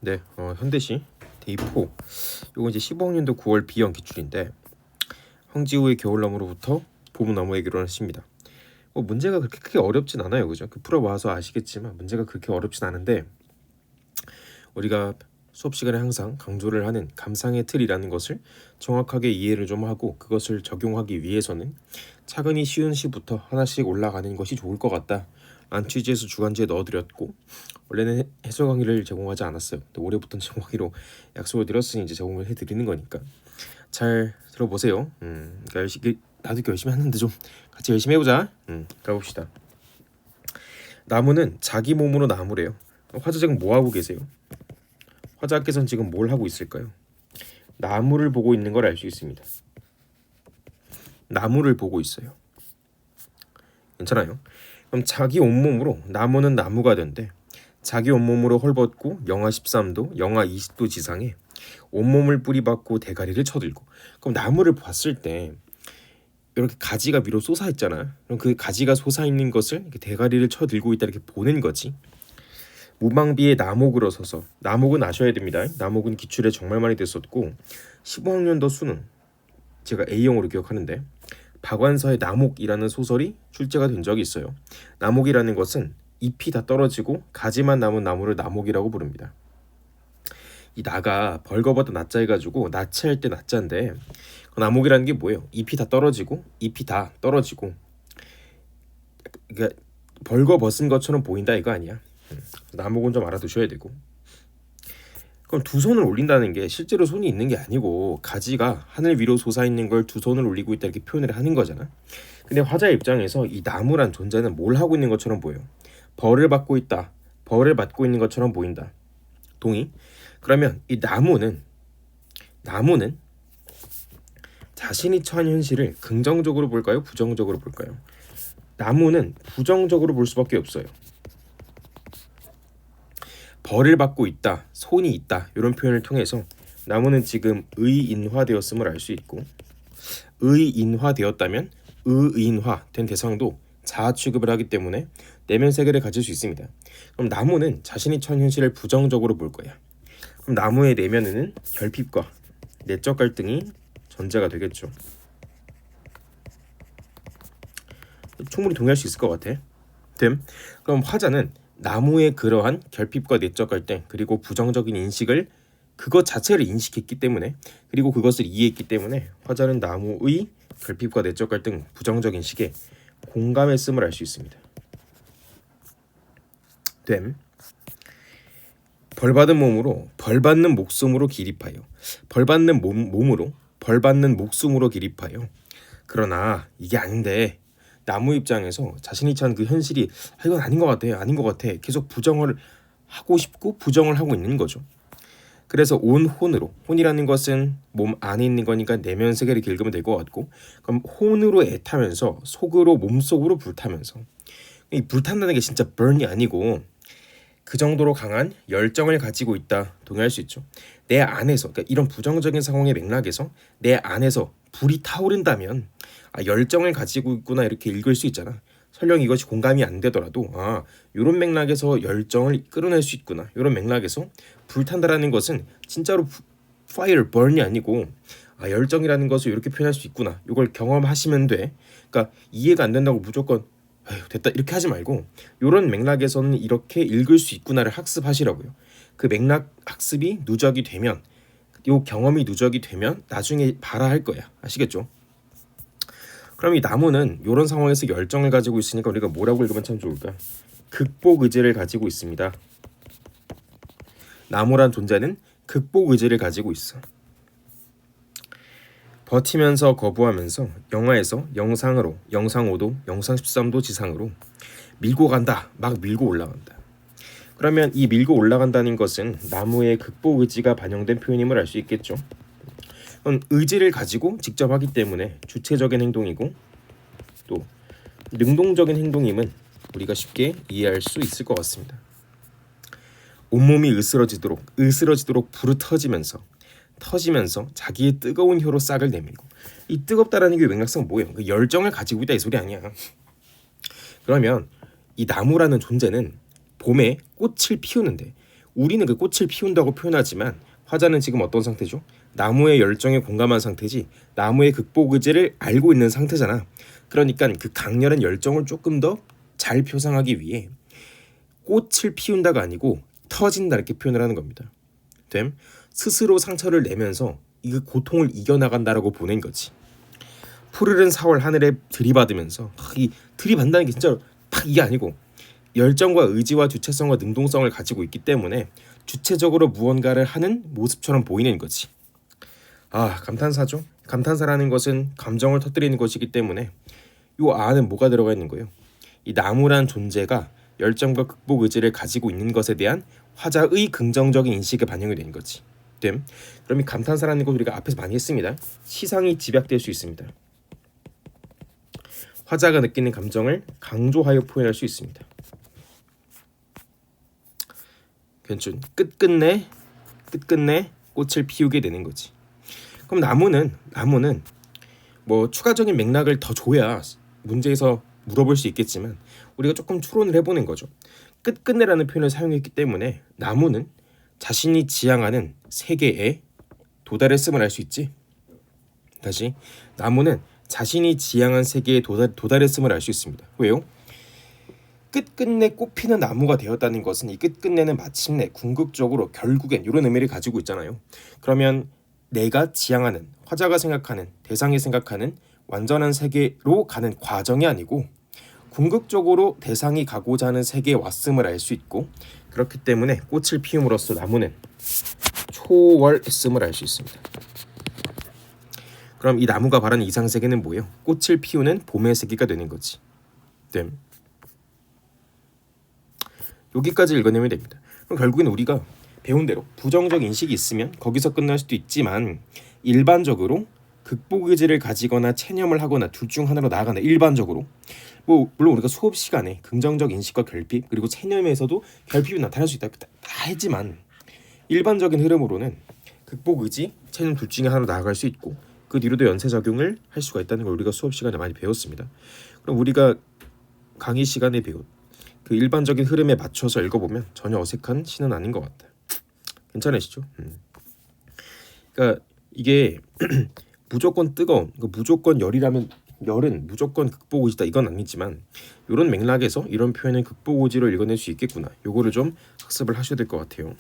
네, 현대시 데이4 요거 이제 15학년도 9월 B형 기출인데 황지우의 겨울나무로부터 봄나무에게로 하십니다. 문제가 그렇게 크게 어렵진 않아요, 그죠? 풀어봐서 아시겠지만 문제가 그렇게 어렵진 않은데 우리가 수업 시간에 항상 강조를 하는 감상의 틀이라는 것을 정확하게 이해를 좀 하고 그것을 적용하기 위해서는 차근히 쉬운 시부터 하나씩 올라가는 것이 좋을 것 같다 라는 취지에서 주간지에 넣어드렸고, 원래는 해설 강의를 제공하지 않았어요. 근데 올해부터는 제공하기로 약속을 드렸으니 이제 제공을 해드리는 거니까 잘 들어보세요. 그러니까 나도 열심히 하는데 좀 같이 열심히 해보자. 가봅시다. 나무는 자기 몸으로 나무래요. 화자 지금 뭐 하고 계세요? 화자께서는 지금 뭘 하고 있을까요? 나무를 보고 있는 걸 알 수 있습니다. 나무를 보고 있어요. 괜찮아요? 그럼 자기 온몸으로 나무는 나무가 된대. 자기 온몸으로 헐벗고 영하 13도, 영하 20도 지상에 온몸을 뿌리박고 대가리를 쳐들고. 그럼 나무를 봤을 때 이렇게 가지가 위로 솟아있잖아요. 그럼 그 가지가 솟아있는 것을 이렇게 대가리를 쳐들고 있다 이렇게 보는 거지. 무방비에 나목으로 서서. 나목은 아셔야 됩니다. 나목은 기출에 정말 많이 됐었고 15학년도 수능 제가 A형으로 기억하는데 박완서의 나목이라는 소설이 출제가 된 적이 있어요. 나목이라는 것은 잎이 다 떨어지고 가지만 남은 나무를 나목이라고 부릅니다. 이 나가 벌거보다 낮자 해가지고 나체할 때 낮자인데 그 나목이라는 게 뭐예요? 잎이 다 떨어지고 그러니까 벌거벗은 것처럼 보인다 이거 아니야. 나목은 좀 알아두셔야 되고. 그럼 두 손을 올린다는 게 실제로 손이 있는 게 아니고 가지가 하늘 위로 솟아있는 걸 두 손을 올리고 있다 이렇게 표현을 하는 거잖아. 근데 화자의 입장에서 이 나무란 존재는 뭘 하고 있는 것처럼 보여. 벌을 받고 있다. 벌을 받고 있는 것처럼 보인다. 동의? 그러면 이 나무는 자신이 처한 현실을 긍정적으로 볼까요? 부정적으로 볼까요? 나무는 부정적으로 볼 수밖에 없어요. 벌을 받고 있다, 손이 있다 이런 표현을 통해서 나무는 지금 의인화되었음을 알 수 있고, 의인화되었다면 의인화된 대상도 자아 취급을 하기 때문에 내면 세계를 가질 수 있습니다. 그럼 나무는 자신이 처한 현실을 부정적으로 볼 거야. 그럼 나무의 내면에는 결핍과 내적 갈등이 전제가 되겠죠. 충분히 동의할 수 있을 것 같아. 그럼 화자는 나무의 그러한 결핍과 내적 갈등 그리고 부정적인 인식을 그것 자체를 인식했기 때문에, 그리고 그것을 이해했기 때문에 화자는 나무의 결핍과 내적 갈등 부정적인 인식에 공감했음을 알 수 있습니다. 벌받은 몸으로 벌받는 목숨으로 기립하여. 벌받는 몸으로 벌받는 목숨으로 기립하여. 그러나 이게 아닌데 나무 입장에서 자신이 처한 그 현실이 이건 아닌 것 같아 계속 부정을 하고 싶고 부정을 하고 있는 거죠. 그래서 온 혼으로, 혼이라는 것은 몸 안에 있는 거니까 내면 세계를 읽으면 될 것 같고, 그럼 혼으로 애타면서 속으로 몸속으로 불타면서, 이 불탄다는 게 진짜 burn이 아니고 그 정도로 강한 열정을 가지고 있다 동의할 수 있죠. 내 안에서, 그러니까 이런 부정적인 상황의 맥락에서 내 안에서 불이 타오른다면 열정을 가지고 있구나 이렇게 읽을 수 있잖아. 설령 이것이 공감이 안 되더라도 이런 맥락에서 열정을 끌어낼 수 있구나. 이런 맥락에서 불탄다라는 것은 진짜로 fire, burn이 아니고 열정이라는 것을 이렇게 표현할 수 있구나. 이걸 경험하시면 돼. 그러니까 이해가 안 된다고 무조건 됐다 이렇게 하지 말고 이런 맥락에서는 이렇게 읽을 수 있구나를 학습하시라고요. 그 맥락 학습이 누적이 되면, 이 경험이 누적이 되면 나중에 발화할 거야. 아시겠죠? 그럼 이 나무는 이런 상황에서 열정을 가지고 있으니까 우리가 뭐라고 읽으면 참 좋을까? 극복 의지를 가지고 있습니다. 나무란 존재는 극복 의지를 가지고 있어. 버티면서 거부하면서 영하에서 영상으로, 영상 5도, 영상 13도 지상으로 밀고 간다. 막 밀고 올라간다. 그러면 이 밀고 올라간다는 것은 나무의 극복 의지가 반영된 표현임을 알 수 있겠죠. 의지를 가지고 직접 하기 때문에 주체적인 행동이고, 또 능동적인 행동임은 우리가 쉽게 이해할 수 있을 것 같습니다. 온몸이 으스러지도록 불을 터지면서 자기의 뜨거운 혀로 싹을 내밀고. 이 뜨겁다라는 게 맥락상 뭐예요? 그 열정을 가지고 있다 이 소리 아니야. 그러면 이 나무라는 존재는 봄에 꽃을 피우는데 우리는 그 꽃을 피운다고 표현하지만 화자는 지금 어떤 상태죠? 나무의 열정에 공감한 상태지 나무의 극복 의지를 알고 있는 상태잖아. 그러니까 그 강렬한 열정을 조금 더 잘 표상하기 위해 꽃을 피운다가 아니고 터진다 이렇게 표현을 하는 겁니다. 됨 스스로 상처를 내면서 이 고통을 이겨나간다라고 보낸 거지. 푸르른 4월 하늘에 들이받으면서 이 들이받는다는 게 진짜 딱 이게 아니고 열정과 의지와 주체성과 능동성을 가지고 있기 때문에 주체적으로 무언가를 하는 모습처럼 보이는 거지. 감탄사죠. 감탄사라는 것은 감정을 터뜨리는 것이기 때문에 이 안은 뭐가 들어가 있는 거예요? 이 나무란 존재가 열정과 극복 의지를 가지고 있는 것에 대한 화자의 긍정적인 인식이 반영이 되는 거지. 그럼 이 감탄사라는 것 우리가 앞에서 많이 했습니다. 시상이 집약될 수 있습니다. 화자가 느끼는 감정을 강조하여 표현할 수 있습니다. 괜춘 끝끝내 꽃을 피우게 되는 거지. 그럼 나무는 뭐 추가적인 맥락을 더 줘야 문제에서 물어볼 수 있겠지만 우리가 조금 추론을 해보는 거죠. 끝끝내라는 표현을 사용했기 때문에 나무는 자신이 지향하는 세계에 도달했음을 알 수 있지. 다시 나무는 자신이 지향한 세계에 도달했음을 알 수 있습니다. 왜요? 끝끝내 꽃피는 나무가 되었다는 것은 이 끝끝내는 마침내 궁극적으로 결국엔 이런 의미를 가지고 있잖아요. 그러면 내가 지향하는 화자가 생각하는 대상이 생각하는 완전한 세계로 가는 과정이 아니고 궁극적으로 대상이 가고자 하는 세계에 왔음을 알 수 있고 그렇기 때문에 꽃을 피움으로써 나무는 초월했음을 알 수 있습니다. 그럼 이 나무가 바라는 이상 세계는 뭐예요? 꽃을 피우는 봄의 세계가 되는 거지. 여기까지 읽어내면 됩니다. 그럼 결국엔 우리가 배운 대로 부정적 인식이 있으면 거기서 끝날 수도 있지만 일반적으로 극복 의지를 가지거나 체념을 하거나 둘 중 하나로 나아간다. 일반적으로 뭐 물론 우리가 수업 시간에 긍정적 인식과 결핍 그리고 체념에서도 결핍이 나타날 수 있다 다 하지만 일반적인 흐름으로는 극복 의지, 체념 둘 중에 하나로 나아갈 수 있고 그 뒤로도 연쇄 작용을 할 수가 있다는 걸 우리가 수업 시간에 많이 배웠습니다. 그럼 우리가 강의 시간에 배운 그 일반적인 흐름에 맞춰서 읽어보면 전혀 어색한 시는 아닌 것 같아요. 괜찮으시죠? 그러니까 이게 무조건 뜨거운, 무조건 열이라면 열은 무조건 극복 의지다 이건 아니지만 이런 맥락에서 이런 표현은 극복 의지로 읽어낼 수 있겠구나. 요거를 좀 학습을 하셔야 될 것 같아요.